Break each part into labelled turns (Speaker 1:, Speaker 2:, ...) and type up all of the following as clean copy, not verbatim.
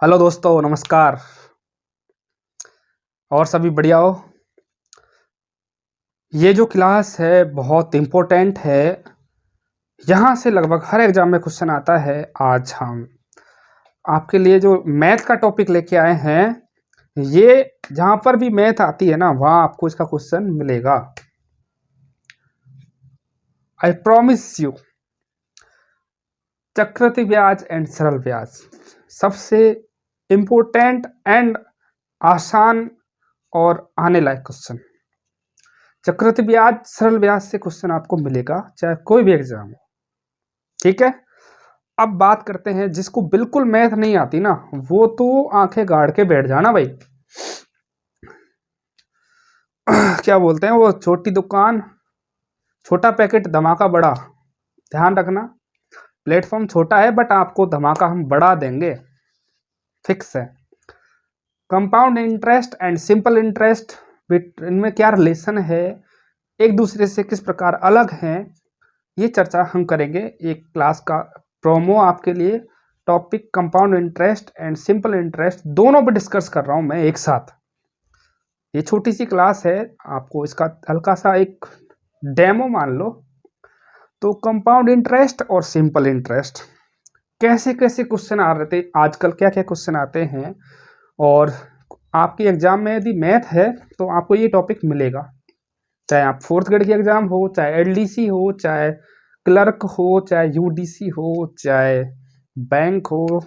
Speaker 1: Hello दोस्तों, नमस्कार। और सभी बढ़िया हो। ये जो क्लास है बहुत इम्पोर्टेंट है। यहाँ से लगभग हर एग्जाम में क्वेश्चन आता है। आज हम आपके लिए जो मैथ का टॉपिक लेके आए हैं, ये जहाँ पर भी मैथ आती है ना, वहाँ आपको इसका क्वेश्चन मिलेगा। I promise you. चक्रवृद्धि ब्याज एंड सरल ब्याज सबसे इम्पोर्टेंट एंड आसान और आने लायक क्वेश्चन। चक्रवृद्धि ब्याज सरल ब्याज से क्वेश्चन आपको मिलेगा, चाहे कोई भी एग्जाम हो। ठीक है। अब बात करते हैं जिसको बिल्कुल मैथ नहीं आती ना, वो तो आंखें गाड़ के बैठ जाना भाई। क्या बोलते हैं वो, छोटी दुकान छोटा पैकेट धमाका बड़ा। ध्यान रखना, प्लेटफॉर्म छोटा है बट आपको धमाका हम बढ़ा देंगे, फिक्स है। Compound interest and simple interest, इनमें क्या रिलेशन है, एक दूसरे से किस प्रकार अलग हैं, ये चर्चा हम करेंगे। एक क्लास का प्रोमो आपके लिए। Topic compound interest and simple interest दोनों पे डिस्कस कर रहा हूं मैं एक साथ। ये छोटी सी क्लास है, आपको इसका हल्का सा एक डेमो मान लो। तो कंपाउंड इंटरेस्ट और सिंपल इंटरेस्ट कैसे कैसे क्वेश्चन आ रहे थे आजकल, क्या क्या क्वेश्चन आते हैं। और आपकी एग्जाम में यदि मैथ है तो आपको ये टॉपिक मिलेगा, चाहे आप फोर्थ ग्रेड की एग्जाम हो, चाहे एलडीसी हो, चाहे क्लर्क हो, चाहे यूडीसी हो, चाहे बैंक हो,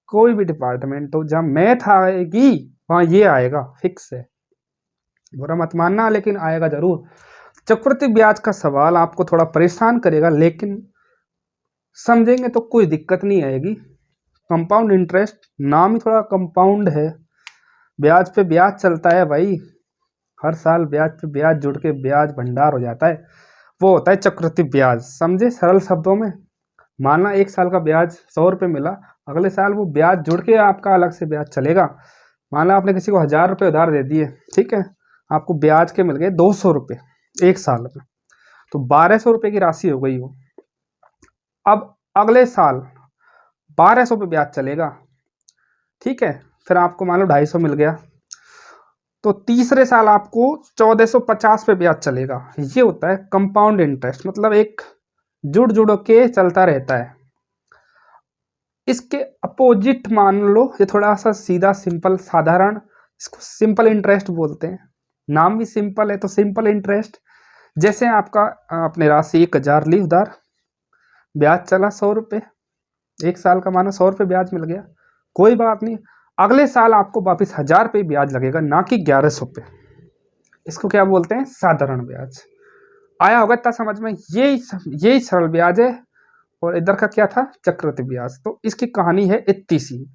Speaker 1: कोई भी डिपार्टमेंट हो, जहाँ मैथ आएगी वहाँ ये आएगा, फिक्स है। बुरा मत मानना, लेकिन आएगा जरूर। चक्रवृद्धि ब्याज का सवाल आपको थोड़ा परेशान करेगा, लेकिन समझेंगे तो कोई दिक्कत नहीं आएगी। कंपाउंड इंटरेस्ट, नाम ही थोड़ा कंपाउंड है, ब्याज पे ब्याज चलता है भाई। हर साल ब्याज पे ब्याज जुड़ के ब्याज भंडार हो जाता है, वो होता है चक्रवृद्धि ब्याज। समझे सरल शब्दों में। मानना एक साल का ब्याज 100 रुपये मिला, अगले साल वो ब्याज जुड़ के आपका अलग से ब्याज चलेगा। माना आपने किसी को 1000 रुपये उधार दे दिए, ठीक है, आपको ब्याज के मिल गए 200 रुपये एक साल में, तो 1200 रुपये की राशि हो गई वो। अब अगले साल 1200 पे ब्याज चलेगा, ठीक है, फिर आपको मान लो 250 मिल गया, तो तीसरे साल आपको 1450 पे ब्याज चलेगा। ये होता है कंपाउंड इंटरेस्ट, मतलब एक जुड़ जुड़ के चलता रहता है। इसके अपोजिट मान लो, ये थोड़ा सा सीधा सिंपल साधारण, इसको सिंपल इंटरेस्ट बोलते हैं। नाम भी सिंपल है तो सिंपल इंटरेस्ट। जैसे आपका आपने राशि 1000 ली उधार, ब्याज चला 100 रुपये, एक साल का मानो 100 रुपये ब्याज मिल गया, कोई बात नहीं, अगले साल आपको वापिस 1000 रुपये ब्याज लगेगा, ना कि 1100 पे। इसको क्या बोलते हैं, साधारण ब्याज। आया होगा इतना समझ में, यही सरल ब्याज है। और इधर का क्या था, चक्रवृद्धि ब्याज। तो इसकी कहानी है इतनी सी।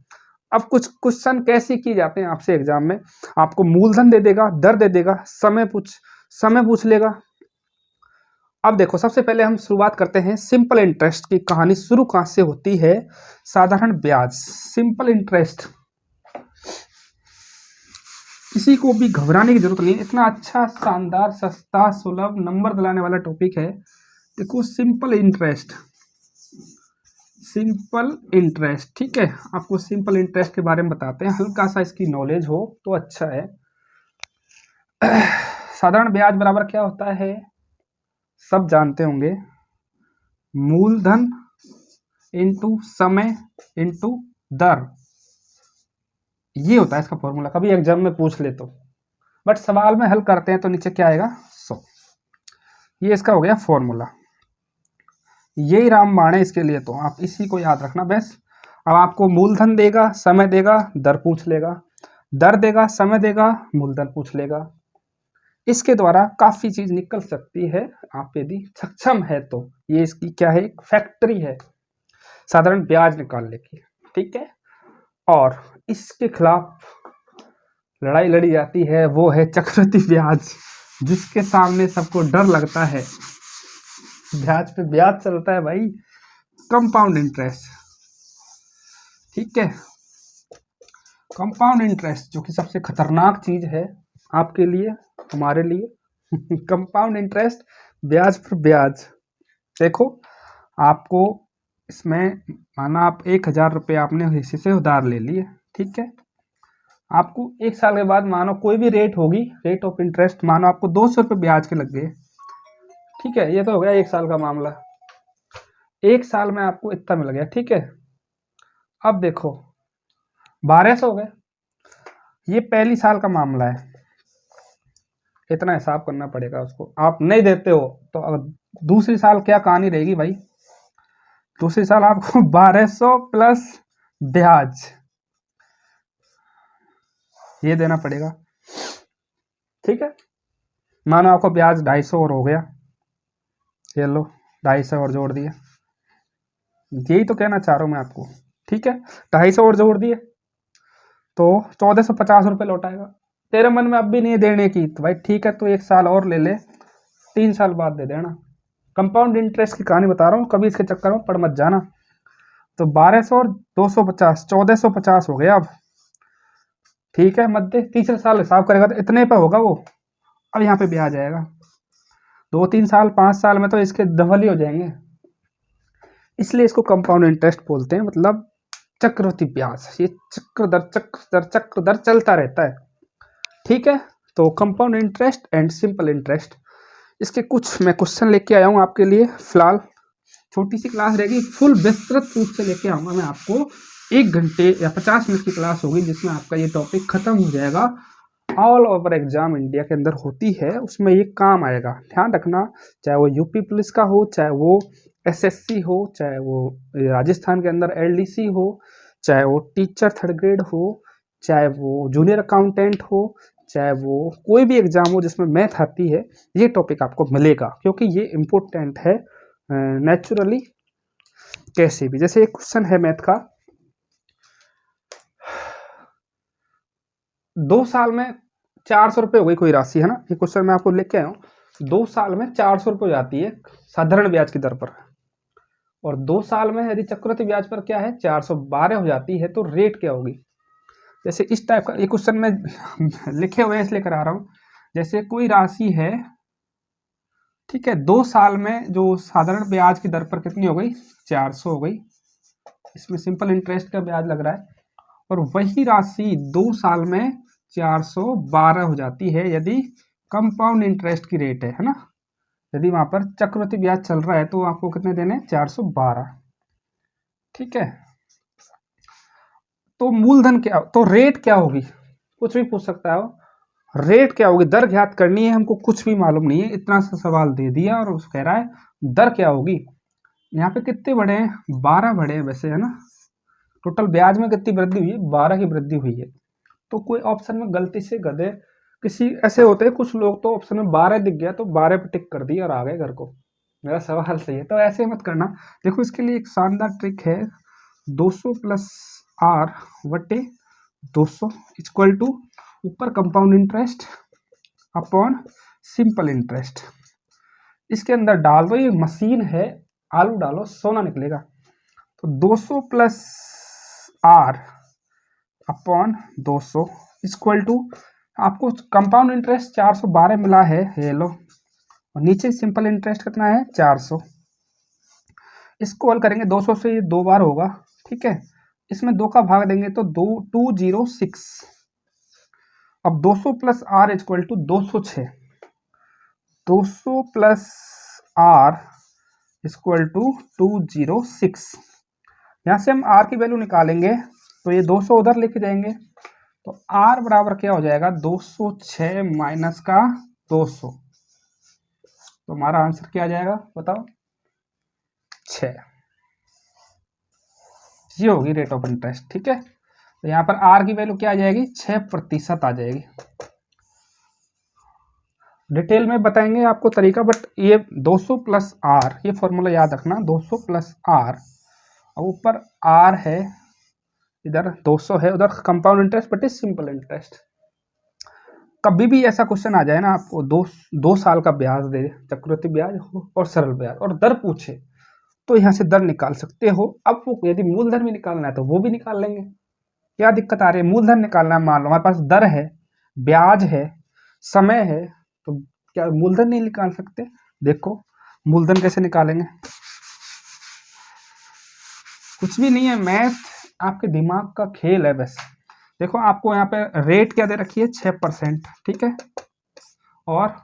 Speaker 1: अब कुछ क्वेश्चन कैसे किए जाते हैं आपसे एग्जाम में, आपको मूलधन दे देगा, दर दे देगा, समय पूछ लेगा। अब देखो, सबसे पहले हम शुरुआत करते हैं सिंपल इंटरेस्ट की। कहानी शुरू कहां से होती है, साधारण ब्याज, सिंपल इंटरेस्ट। किसी को भी घबराने की जरूरत नहीं है, इतना अच्छा शानदार सस्ता सुलभ नंबर दिलाने वाला टॉपिक है। देखो सिंपल इंटरेस्ट, सिंपल इंटरेस्ट, ठीक है। आपको सिंपल इंटरेस्ट के बारे में बताते हैं, हल्का सा इसकी नॉलेज हो तो अच्छा है। साधारण ब्याज बराबर क्या होता है, सब जानते होंगे, मूलधन इंटू समय इंटू दर। ये होता है इसका फॉर्मूला, कभी एग्जाम में पूछ ले तो। बट सवाल में हल करते हैं तो नीचे क्या आएगा, 100। ये इसका हो गया फॉर्मूला, यही रामबाण है इसके लिए, तो आप इसी को याद रखना बस। अब आपको मूलधन देगा, समय देगा, दर पूछ लेगा, दर देगा, समय देगा, मूलधन पूछ लेगा। इसके द्वारा काफी चीज निकल सकती है, आप यदि सक्षम है तो। ये इसकी क्या है, एक फैक्ट्री है साधारण ब्याज निकालने की, ठीक है। और इसके खिलाफ लड़ाई लड़ी जाती है, वो है चक्रवृद्धि ब्याज, जिसके सामने सबको डर लगता है। ब्याज पे ब्याज चलता है भाई, कंपाउंड इंटरेस्ट, ठीक है। कंपाउंड इंटरेस्ट जो कि सबसे खतरनाक चीज है आपके लिए, हमारे लिए। कंपाउंड इंटरेस्ट, ब्याज पर ब्याज। देखो आपको इसमें माना आप 1,000 रुपये आपने किसी से उधार ले लिए, ठीक है। आपको 1 साल के बाद मानो कोई भी रेट होगी, रेट ऑफ इंटरेस्ट, मानो आपको 200 रुपये ब्याज के लग गए, ठीक है। ये तो हो गया 1 साल का मामला। 1 साल में आपको इतना मिल गया, ठीक है। अब देखो 1200 हो गए, ये पहली साल का मामला है, इतना हिसाब करना पड़ेगा उसको। आप नहीं देते हो तो अगर दूसरी साल क्या कहानी रहेगी भाई, दूसरी साल आपको 1200 प्लस ब्याज ये देना पड़ेगा, ठीक है। मानो आपको ब्याज 250 और हो गया, ये लो 250 और जोड़ दिए, यही तो कहना चाह रहा हूँ मैं आपको, ठीक है। 250 और जोड़ दिए तो 1450 रुपये लौटाएगा। तेरे मन में अब भी नहीं देने की तो भाई ठीक है, तो 1 साल और ले ले, 3 साल बाद दे देना। कंपाउंड इंटरेस्ट की कहानी बता रहा हूँ, कभी इसके चक्कर में पड़ मत जाना। तो 1200 और 250 1450 हो गया अब, ठीक है। मध्य तीसरे साल हिसाब करेगा तो इतने पे होगा वो। अब यहाँ पे ब्याज आएगा, 2-3 साल 5 साल में तो इसके डबल ही हो जाएंगे, इसलिए इसको कंपाउंड इंटरेस्ट बोलते हैं, मतलब चक्रवृद्धि ब्याज। ये चक्र दर चलता रहता है, ठीक है। तो compound interest and simple interest, इसके कुछ मैं क्वेश्चन लेके आया हूँ आपके लिए। फिलहाल छोटी सी क्लास रहेगी, फुल विस्तृत रूप से लेके आऊँगा मैं आपको। 1 घंटे या 50 मिनट की क्लास होगी जिसमें आपका ये टॉपिक खत्म हो जाएगा। ऑल ओवर एग्जाम इंडिया के अंदर होती है, उसमें ये काम आएगा, ध्यान रखना। चाहे वो यूपी पुलिस का हो, चाहे वो एसएससी हो, चाहे वो राजस्थान के अंदर एलडीसी हो, चाहे वो टीचर 3rd ग्रेड हो, चाहे वो जूनियर अकाउंटेंट हो, चाहे वो कोई भी एग्जाम हो जिसमें मैथ आती है, ये टॉपिक आपको मिलेगा, क्योंकि ये इम्पोर्टेंट है नेचुरली। कैसे भी, जैसे एक क्वेश्चन है मैथ का, 2 साल में 400 रुपये हो गई कोई राशि, है ना। ये क्वेश्चन मैं आपको लेके आया हूँ। 2 साल में 400 रुपये हो जाती है साधारण ब्याज की दर पर, और 2 साल में यदि चक्रवृद्धि ब्याज पर क्या है 412 हो जाती है, तो रेट क्या होगी। जैसे इस टाइप का एक क्वेश्चन में लिखे हुए हैं इसलिए करा रहा हूँ। जैसे कोई राशि है, ठीक है, 2 साल में जो साधारण ब्याज की दर पर कितनी हो गई 400 हो गई, इसमें सिंपल इंटरेस्ट का ब्याज लग रहा है, और वही राशि 2 साल में 412 हो जाती है यदि कंपाउंड इंटरेस्ट की रेट है ना। यदि वहां पर चक्रवृद्धि ब्याज चल रहा है तो आपको कितने देने 412, ठीक है। तो मूलधन क्या, तो रेट क्या होगी, कुछ भी पूछ सकता है वो। रेट क्या होगी, दर ज्ञात करनी है हमको, कुछ भी मालूम नहीं है, इतना सा सवाल दे दिया और उस कह रहा है दर क्या होगी। यहाँ पे कितने बढ़े हैं 12 बढ़े हैं वैसे, है ना। टोटल ब्याज में कितनी वृद्धि हुई है 12 की वृद्धि हुई है। तो कोई ऑप्शन में गलती से गधे किसी ऐसे होते हैं कुछ लोग, तो ऑप्शन में 12 दिख गया तो 12 पे टिक कर दिया और आ गए घर को। मेरा सवाल सही है, तो ऐसे मत करना। देखो इसके लिए एक शानदार ट्रिक है, 200 प्लस आर बटे 200 इक्वल टू ऊपर compound interest upon simple interest. इसके अंदर डाल दो, ये मशीन है, आलू डालो सोना निकलेगा। तो 200 plus R upon 200 equal to, आपको कंपाउंड इंटरेस्ट 412 मिला है, ये लो, और नीचे सिंपल इंटरेस्ट कितना है 400। इसको हल करेंगे 200 से, ये 2 बार होगा, ठीक है। इसमें 2 का भाग देंगे तो 206। अब 200 plus R equal to 206, 200 plus R equal to 206। यहाँ से हम आर की वैल्यू निकालेंगे तो ये 200 उधर लेके जाएंगे, तो आर बराबर क्या हो जाएगा 206 माइनस का 200, तो हमारा आंसर क्या आ जाएगा बताओ 6। ये होगी रेट ऑफ इंटरेस्ट, ठीक है। तो यहाँ पर आर की वैल्यू क्या आ जाएगी 6% आ जाएगी। डिटेल में बताएंगे आपको तरीका, बट ये 200 प्लस आर, ये फॉर्मूला याद रखना, 200 प्लस आर, और ऊपर आर है, इधर 200 है, उधर कंपाउंड इंटरेस्ट बटे सिंपल इंटरेस्ट। कभी भी ऐसा क्वेश्चन आ जाए ना, आपको 2 साल का ब्याज दे, चक्रवृद्धि ब्याज हो और सरल ब्याज, और दर पूछे, तो यहाँ से दर निकाल सकते हो। अब वो यदि मूलधन भी निकालना है तो वो भी निकाल लेंगे, क्या दिक्कत आ रही है। मूलधन निकालना है, मान लो हमारे पास दर है, ब्याज है, समय है, तो क्या मूलधन नहीं निकाल सकते। देखो मूलधन कैसे निकालेंगे, कुछ भी नहीं है, मैथ आपके दिमाग का खेल है बस। देखो आपको यहाँ पे रेट क्या दे रखी है 6%, ठीक है, और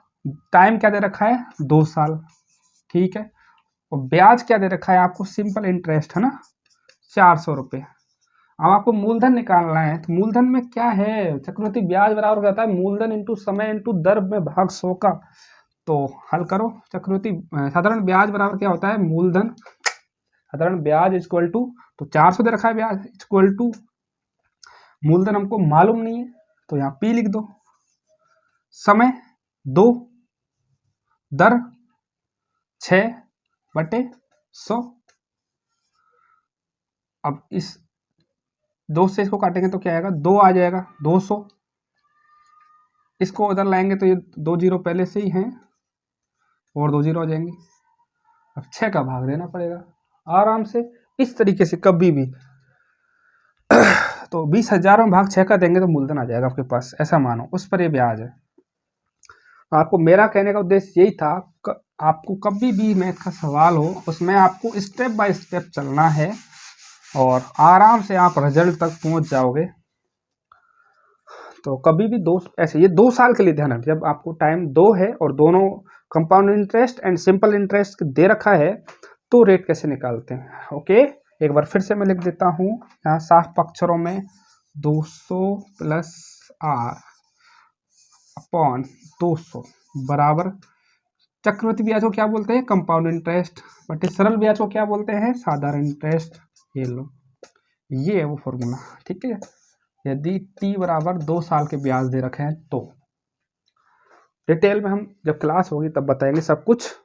Speaker 1: टाइम क्या दे रखा है 2 साल, ठीक है, और ब्याज क्या दे रखा है आपको, सिंपल इंटरेस्ट है ना 400 रुपये। अब आपको मूलधन निकालना है, तो मूलधन में क्या है, चक्रवृद्धि ब्याज बराबर हो जाता है मूलधन इंटू समय इंटू दर में भाग 100 का। तो हल करो, चक्रवृद्धि साधारण ब्याज बराबर क्या होता है, मूलधन साधारण ब्याज इक्वल टू, तो 400 दे रखा है ब्याज इक्वल टू मूलधन हमको मालूम नहीं है, तो यहाँ पी लिख दो, समय 2, दर 6/100। अब इस 2 से इसको काटेंगे तो क्या आएगा, 2 आ जाएगा, 200। इसको उधर लाएंगे तो ये 2 जीरो पहले से ही हैं और 2 जीरो आ जाएंगे। अब 6 का भाग देना पड़ेगा आराम से, इस तरीके से कभी भी। तो 20,000 में भाग 6 का देंगे तो मूलधन आ जाएगा आपके पास, ऐसा मानो, उस पर ये ब्याज है। आपको मेरा कहने का उद्देश्य यही था, आपको कभी भी मैथ का सवाल हो उसमें आपको स्टेप बाय स्टेप चलना है और आराम से आप रिजल्ट तक पहुंच जाओगे। तो कभी भी ऐसे ये 2 साल के लिए ध्यान रखिए, जब आपको टाइम 2 है और दोनों compound interest and simple interest दे रखा है, तो रेट कैसे निकालते हैं। ओके, एक बार फिर से मैं लिख देता हूँ यहाँ साफ अक्षरों में, 200 प्लस आर अपॉन 200 बराबर चक्रवृद्धि ब्याज को क्या बोलते हैं, कंपाउंड इंटरेस्ट, बटे सरल ब्याज को क्या बोलते हैं, साधारण इंटरेस्ट। ये लो, ये है वो फॉर्मूला, ठीक है। यदि टी बराबर 2 साल के ब्याज दे रखे हैं तो डिटेल में हम जब क्लास होगी तब बताएंगे सब कुछ,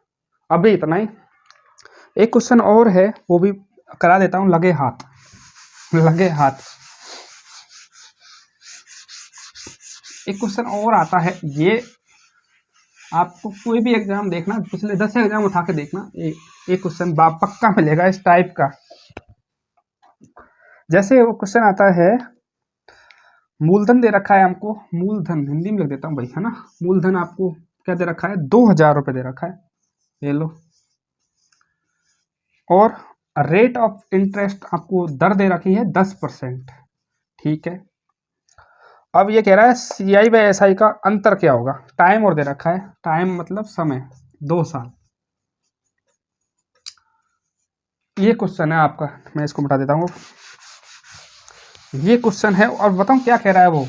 Speaker 1: अभी इतना ही। एक क्वेश्चन और है, वो भी करा देता हूँ, लगे हाथ। एक क्वेश्चन और आता है, ये आपको कोई भी एग्जाम देखना, पिछले 10 एग्जाम उठा के देखना, एक क्वेश्चन पक्का मिलेगा इस टाइप का। जैसे वो क्वेश्चन आता है, मूलधन दे रखा है हमको, मूलधन हिंदी में लिख देता हूँ भाई, है ना, मूलधन आपको क्या दे रखा है, 2,000 रुपये दे रखा है, ये लो, और रेट ऑफ इंटरेस्ट आपको दर दे रखी है 10%, ठीक है। अब ये कह रहा है CI बाय SI का अंतर क्या होगा, टाइम और दे रखा है, टाइम मतलब समय 2 साल। ये क्वेश्चन है आपका, मैं इसको बता देता हूँ, ये क्वेश्चन है, और बताऊँ क्या कह रहा है वो,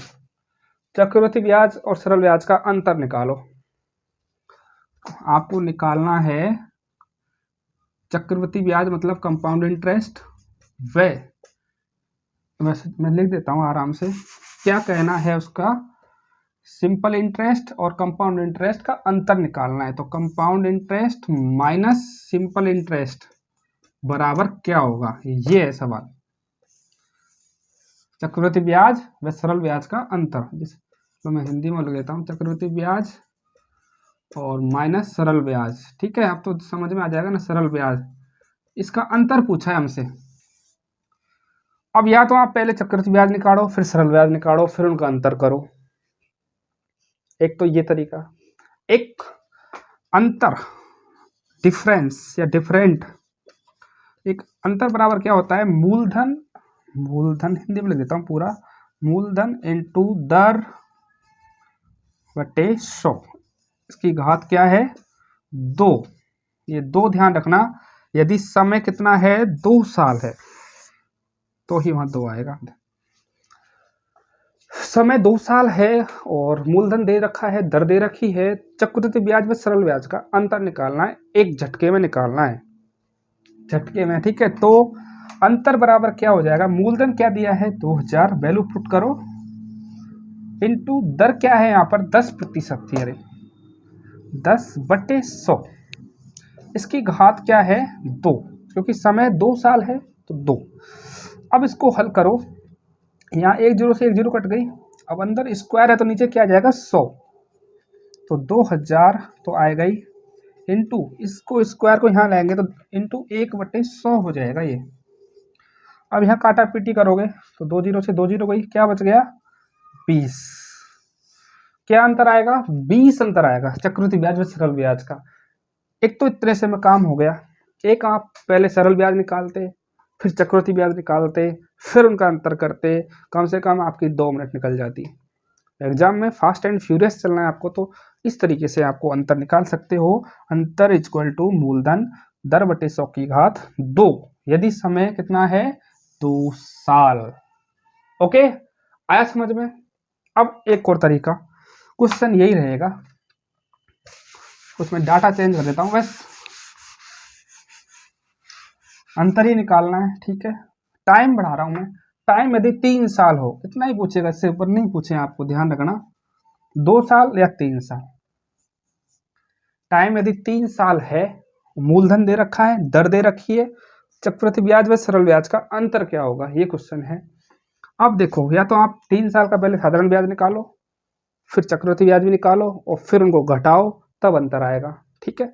Speaker 1: चक्रवृद्धि ब्याज और सरल ब्याज का अंतर निकालो। आपको निकालना है चक्रवृद्धि ब्याज मतलब कंपाउंड इंटरेस्ट, मैं लिख देता हूँ आराम से, क्या कहना है उसका, सिंपल इंटरेस्ट और कंपाउंड इंटरेस्ट का अंतर निकालना है। तो compound interest minus simple interest बराबर क्या होगा, ये है सवाल। चक्रवृद्धि ब्याज व सरल ब्याज का अंतर, तो मैं हिंदी में लिख देता हूँ, चक्रवृद्धि ब्याज और माइनस सरल ब्याज, ठीक है, अब तो समझ में आ जाएगा ना, सरल ब्याज, इसका अंतर पूछा है हमसे। अब या तो आप पहले चक्रवृद्धि ब्याज निकालो, फिर सरल ब्याज निकालो, फिर उनका अंतर करो, एक तो ये तरीका। एक अंतर, डिफरेंस या डिफरेंट, एक अंतर बराबर क्या होता है, मूलधन हिंदी में लिख देता हूँ पूरा, मूलधन इंटू दर बटे 100, इसकी घात क्या है 2। ये 2 ध्यान रखना, यदि समय कितना है 2 साल है तो ही वहां 2 आएगा। समय 2 साल है और मूलधन दे रखा है, दर दे रखी है, चक्रवृद्धि ब्याज व सरल ब्याज का अंतर निकालना है, एक झटके में निकालना है, झटके में, ठीक है। तो अंतर बराबर क्या हो जाएगा, मूलधन क्या दिया है 2,000, वैल्यू पुट करो, इनटू दर क्या है यहाँ पर 10% थी, अरे 10/100, इसकी घात क्या है 2, क्योंकि समय 2 साल है तो 2। अब इसको हल करो, यहाँ 1 जीरो से 1 जीरो कट गई, अब अंदर स्क्वायर है तो नीचे क्या आ जाएगा 100, तो 2,000 तो आएगा ही, इंटू इसको स्क्वायर को यहाँ लाएंगे तो इंटू 1/100 हो जाएगा ये। अब यहाँ काटा पीटी करोगे तो 2 जीरो से 2 जीरो गई, क्या बच गया 20। क्या अंतर आएगा 20 अंतर आएगा चक्रवृद्धि ब्याज व सरल ब्याज का। एक तो इतने से में काम हो गया, एक आप पहले सरल ब्याज निकालते फिर चक्रवृद्धि ब्याज निकालते, फिर उनका अंतर करते, कम से कम आपकी 2 मिनट निकल जाती। एग्जाम में फास्ट एंड फ्यूरियस चलना है आपको, तो इस तरीके से आपको अंतर निकाल सकते हो। अंतर इक्वल टू मूलधन दर बटे 100 की घात 2, यदि समय कितना है 2 साल। ओके, आया समझ में। अब एक और तरीका, क्वेश्चन यही रहेगा, उसमें डाटा चेंज कर देता हूं, बस अंतर ही निकालना है। ठीक है, टाइम बढ़ा रहा हूं मैं। टाइम यदि 3 साल हो, इतना ही पूछेगा, इससे ऊपर नहीं पूछे, आपको ध्यान रखना, 2 साल या 3 साल। टाइम यदि 3 साल है, मूलधन दे रखा है, दर दे रखी है, चक्रवृद्धि ब्याज व सरल ब्याज का अंतर क्या होगा, ये क्वेश्चन है। अब देखो, या तो आप 3 साल का पहले साधारण ब्याज निकालो, फिर चक्रवृद्धि ब्याज भी निकालो, और फिर उनको घटाओ, तब अंतर आएगा। ठीक है,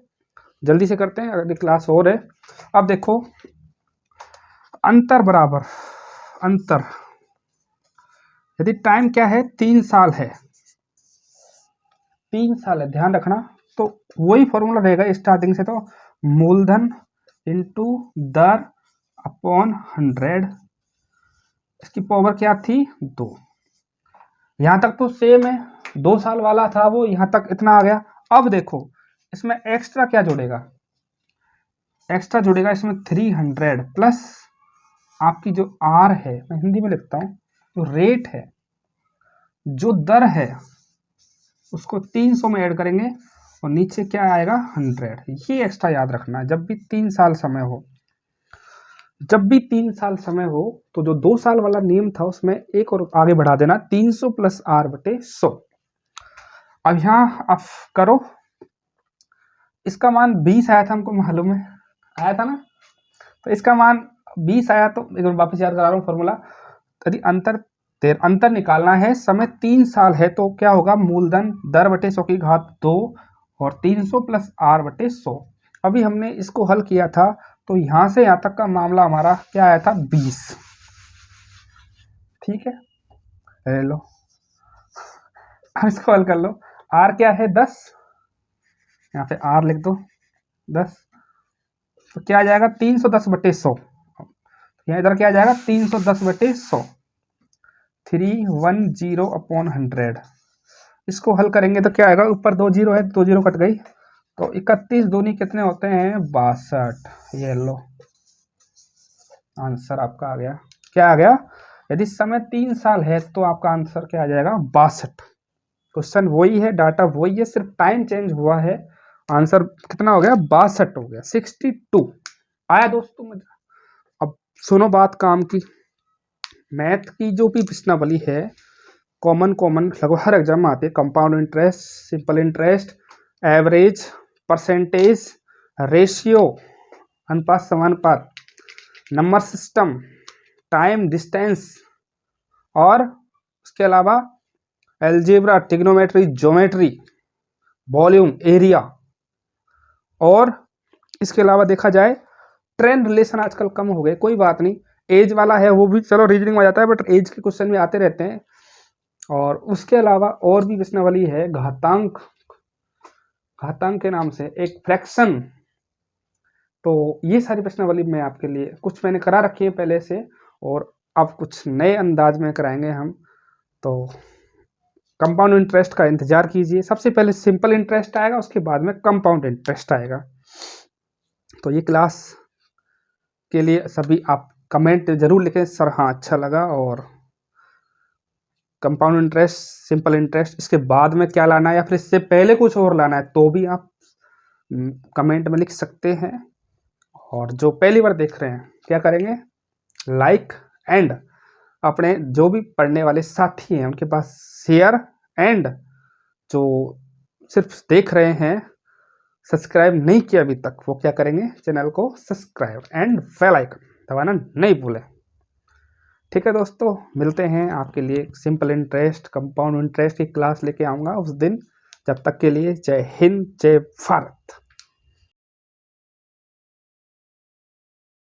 Speaker 1: जल्दी से करते हैं, अगली क्लास और है। अब देखो, अंतर बराबर अंतर, यदि टाइम क्या है 3 साल है, 3 साल है, ध्यान रखना, तो वही फॉर्मूला रहेगा स्टार्टिंग से, तो मूलधन इंटू दर अपॉन 100, इसकी पावर क्या थी 2। यहां तक तो सेम है, 2 साल वाला था वो, यहां तक इतना आ गया। अब देखो, इसमें एक्स्ट्रा क्या जुड़ेगा, एक्स्ट्रा जुड़ेगा इसमें 300 प्लस आपकी जो आर है, मैं हिंदी में लिखता हूं, जो रेट है, जो दर है, उसको 300 में ऐड करेंगे, और नीचे क्या आएगा 100। ये एक्स्ट्रा याद रखना है, जब भी 3 साल समय हो, जब भी 3 साल समय हो, तो जो 2 साल वाला नियम था उसमें एक और आगे बढ़ा देना, 300 प्लस आर बटे 100। अब यहाँ आप करो, इसका मान 20 आया था, हमको मालूम है, आया था ना, तो इसका मान 20 आया, तो एक बार वापस याद करा रहा हूँ फॉर्मूला। यदि अंतर निकालना है, समय 3 साल है, तो क्या होगा, मूलधन दर बटे 100 की घात 2 और 300 प्लस आर बटे 100। अभी हमने इसको हल किया था, तो यहां से यहां तक का मामला हमारा क्या आया था 20। ठीक है, ले लो, अब इसको हल कर लो। आर क्या है 10, यहाँ पे आर लिख दो 10, तो क्या आ जाएगा 310 बटे 100, यहाँ इधर क्या आ जाएगा 310 बटे 100, 310 अपॉन 100। इसको हल करेंगे तो क्या आएगा, ऊपर 2 जीरो है, 2 जीरो कट गई, तो 31 दूनी कितने होते हैं 62। ये लो, आंसर आपका आ गया। क्या आ गया, यदि समय 3 साल है, तो आपका आंसर क्या आ जाएगा 62। क्वेश्चन वही है, डाटा वही है, सिर्फ टाइम चेंज हुआ है, आंसर कितना हो गया 62 हो गया, 62 आया दोस्तों मुझे। अब सुनो बात काम की, मैथ की जो भी प्रश्नावली है, कॉमन लगभग हर एग्जाम में आती है, compound interest, simple interest, average, percentage, ratio, अनुपात समानुपात, नंबर सिस्टम, टाइम, डिस्टेंस, और उसके अलावा algebra, trigonometry, geometry, volume, area, और इसके अलावा देखा जाए ट्रेंड रिलेशन आजकल कम हो गए, कोई बात नहीं, एज वाला है वो भी चलो रीजनिंग में आ जाता है, बट एज के क्वेश्चन भी आते रहते हैं। और उसके अलावा और भी प्रश्नावली है, घातांक के नाम से एक फ्रैक्शन, तो ये सारी प्रश्नावली मैं आपके लिए कुछ मैंने करा रखी है पहले से, और अब कुछ नए अंदाज में कराएंगे हम। तो कंपाउंड इंटरेस्ट का इंतजार कीजिए, सबसे पहले सिंपल इंटरेस्ट आएगा, उसके बाद में कंपाउंड इंटरेस्ट आएगा। तो ये क्लास के लिए सभी आप कमेंट जरूर लिखें, सर हाँ अच्छा लगा, और कंपाउंड इंटरेस्ट, सिंपल इंटरेस्ट, इसके बाद में क्या लाना है, या फिर इससे पहले कुछ और लाना है, तो भी आप कमेंट में लिख सकते हैं। और जो पहली बार देख रहे हैं, क्या करेंगे, लाइक एंड अपने जो भी पढ़ने वाले साथी हैं उनके पास शेयर, एंड जो सिर्फ देख रहे हैं, सब्सक्राइब नहीं किया अभी तक, वो क्या करेंगे, चैनल को सब्सक्राइब एंड बेल आइकन दबाना नहीं भूलें। ठीक है दोस्तों, मिलते हैं आपके लिए सिंपल इंटरेस्ट, कंपाउंड इंटरेस्ट की क्लास लेके आऊँगा उस दिन। जब तक के लिए जय हिंद, जय भारत।